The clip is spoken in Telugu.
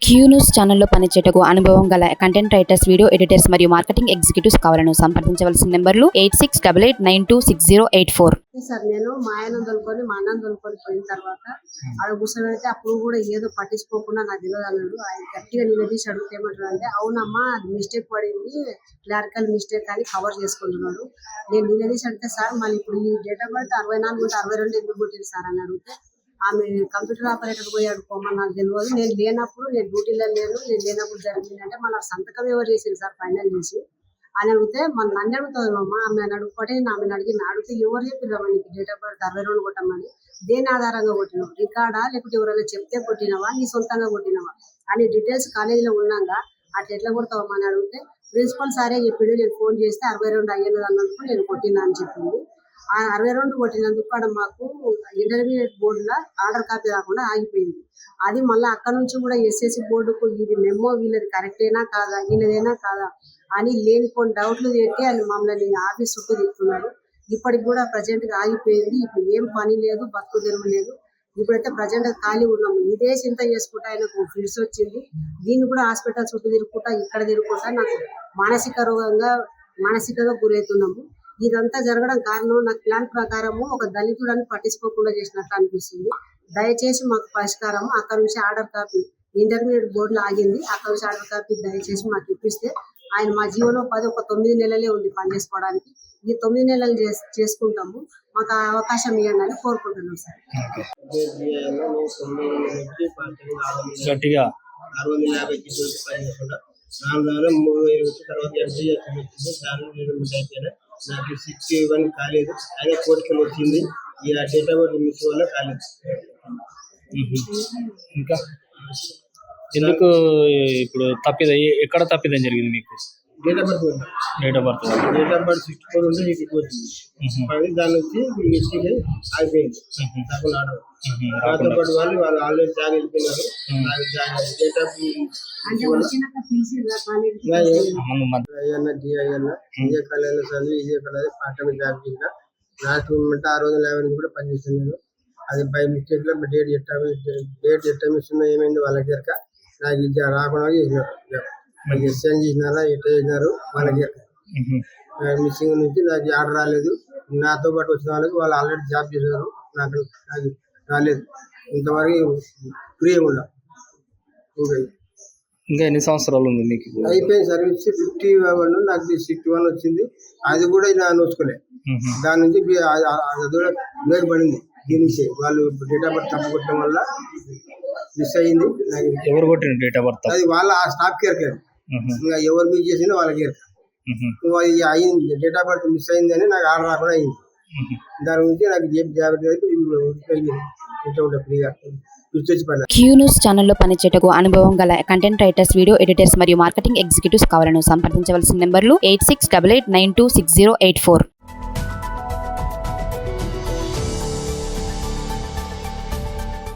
క్యూ న్యూస్ ఛానల్లో పనిచేయటకు అనుభవం గల కంటెంట్ రైటర్స్, వీడియో ఎడిటర్స్ మరియు మార్కెటింగ్ ఎగ్జిక్యూటివ్స్ కావాలను సంప్రదించవలసిన నెంబర్లు 8688926084. సార్ నేను మా ఆయన దొరుకొని మా అన్నం దొరుకొని పోయిన తర్వాత ఆడ కూర్చోబెడితే అప్పుడు కూడా ఏదో పట్టించుకోకుండా నాకు తెలియదు అన్నాడు. ఆయన గట్టిగా నిలదీసి అడిగితే ఏమంటాడు అంటే, అవునమ్మా అది మిస్టేక్ పడింది, క్లారికల్ మిస్టేక్ అని కవర్ చేసుకుంటున్నాడు. నేను నిలదీసి అడిగితే, సార్ మళ్ళీ ఇప్పుడు ఈ డేట్ ఆఫ్ బర్త్ 64 ఉంటే 62 ఎందుకు పుట్టింది సార్ అని అడిగితే, ఆమె కంప్యూటర్ ఆపరేటర్ పోయి అడుకోమని నాకు తెలియదు, నేను లేనప్పుడు, నేను డ్యూటీలో నేను లేనప్పుడు జరిగిందంటే మన సంతకం ఎవరు చేసింది సార్ ఫైనల్ చేసి అని అడిగితే, మన నన్ను అడుగుతుంది అమ్మ, ఆమె అడుగుకోటే ఆమెను అడిగితే ఎవరు చెప్పినావా నీకు డేట్ ఆఫ్ బర్త్ 62 కొట్టమని, దేని ఆధారంగా కొట్టినావు, రికార్డా లేకపోతే ఎవరైనా చెప్తే కొట్టినావా, నీ సొంతంగా కొట్టినావా అని డీటెయిల్స్ కాలేజీలో ఉన్నాగా అట్లా ఎట్లా కొడతావమ్మా అని అడిగితే, ప్రిన్సిపల్ సారే చెప్పిండు, నేను ఫోన్ చేస్తే 62 అయ్యేది అన్నందుకు నేను కొట్టినా అని చెప్పింది. ఆ 62 కొట్టినందుకు అక్కడ మాకు ఇంటర్మీడియట్ బోర్డులో ఆర్డర్ కాపీ రాకుండా ఆగిపోయింది. అది మళ్ళీ అక్కడ నుంచి కూడా ఎస్ఎస్సి బోర్డుకు ఇది మెమో వీళ్ళది కరెక్టేనా కాదా, వీళ్ళదేనా కాదా అని లేనిపోని డౌట్లు పెట్టి అని మమ్మల్ని ఆఫీస్ చుట్టూ తిప్పుతున్నారు. ఇప్పటికి కూడా ప్రజెంట్గా ఆగిపోయింది. ఇప్పుడు ఏం పని లేదు, బతుకు తెరువు లేదు. ఇప్పుడైతే ప్రజెంట్ ఖాళీ ఉన్నాము. ఇదే చింత చేసుకుంటా ఆయనకు ఫిట్స్ వచ్చింది. దీన్ని కూడా హాస్పిటల్ చుట్టూ తిరుగుకుంటా ఇక్కడ తిరుగుకుంటా నాకు మానసికంగా గురవుతున్నాము. ఇదంతా జరగడం కారణం నాకు ప్లాన్ ప్రకారము ఒక దళితుడని పట్టించుకోకుండా చేసినట్లు అనిపిస్తుంది. దయచేసి మాకు పరిష్కారం, అక్కడ నుంచి ఆర్డర్ కాపీ ఇంటర్మీడియట్ బోర్డులో ఆగింది, అక్కడ నుంచి ఆర్డర్ కాపీ దయచేసి మాకు ఇప్పిస్తే ఆయన మా జీవనోపాధి ఒక 9 నెలలే ఉంది పని చేసుకోవడానికి. ఈ 9 నెలలు చేసుకుంటాము, మాకు ఆ అవకాశం ఇవ్వండి అని కోరుకుంటున్నాం సార్. నాకు 61 కాలేదు, అయినా కోరికలు వచ్చింది. ఈ డేట్ ఆఫ్ బర్త్ మిస్ వల్ల కాలేదు. ఇంకా ఎందుకు ఇప్పుడు ఎక్కడ తప్పిదం జరిగింది మీకు? డేట్ ఆఫ్ బర్త్ 64 ఉంటే నీకు వచ్చింది. దాని నుంచి మిస్టేక్ ఆగిపోయింది. తప్పని ఆర్డర్ దాంతో పాటు వాళ్ళు ఆల్రెడీ జాబ్ వెళ్ళిపోయినారు. డేట్ ఆఫ్ ఇదే కళలో చదివి ఇదే కళ పార్ట్ టైం జాబ్ చేసిన లాస్ట్ మూమెంట్ 650 కూడా పనిచేస్తున్నాను. అది బై మిస్టేక్ లో డేట్ ఎట్టమిస్తున్నా ఏమైంది వాళ్ళకి జరక నాకు ఇది రాకుండా చేసినారు. ఎస్ఎన్ చేసినారా ఎట్లా చేసినారు వాళ్ళకి జరక మిస్సింగ్ నుంచి నాకు ఆర్డర్ రాలేదు. నాతో పాటు వచ్చిన వాళ్ళకి వాళ్ళు ఆల్రెడీ జాబ్ చేసినారు, నాకు రాలేదు. ఇంతవరకు ఫ్రీ ఉండాలి. ఇంకా ఎన్ని సంవత్సరాలు ఉంది మీకు? అయిపోయింది సర్వీస్ 51, నాకు 61 వచ్చింది. అది కూడా నా నోచుకోలే. దాని నుంచి బ్రేక్ పడింది. దీని నుంచి వాళ్ళు డేట్ ఆఫ్ బర్త్ తప్పు కొట్టడం వల్ల మిస్ అయ్యింది. నాకు ఎవరు కొట్టిన డేట్ ఆఫ్ బర్త్? అది వాళ్ళ స్టాఫ్ కేర్ కాదు, ఇంకా ఎవరు మిస్ చేసిందో వాళ్ళ కేర్ అయింది. డేట్ ఆఫ్ బర్త్ మిస్ అయింది అని నాకు ఆర్డర్ రాకుండా అయింది. దాని గురించి నాకు జాగ్రత్త ఫ్రీగా క్యూ న్యూస్ ఛానల్లో పనిచేయటకు అనుభవం గల కంటెంట్ రైటర్స్, వీడియో ఎడిటర్స్ మరియు మార్కెటింగ్ ఎగ్జిక్యూటివ్స్ కావాలను సంప్రదించవలసిన నెంబర్లు 8688926084.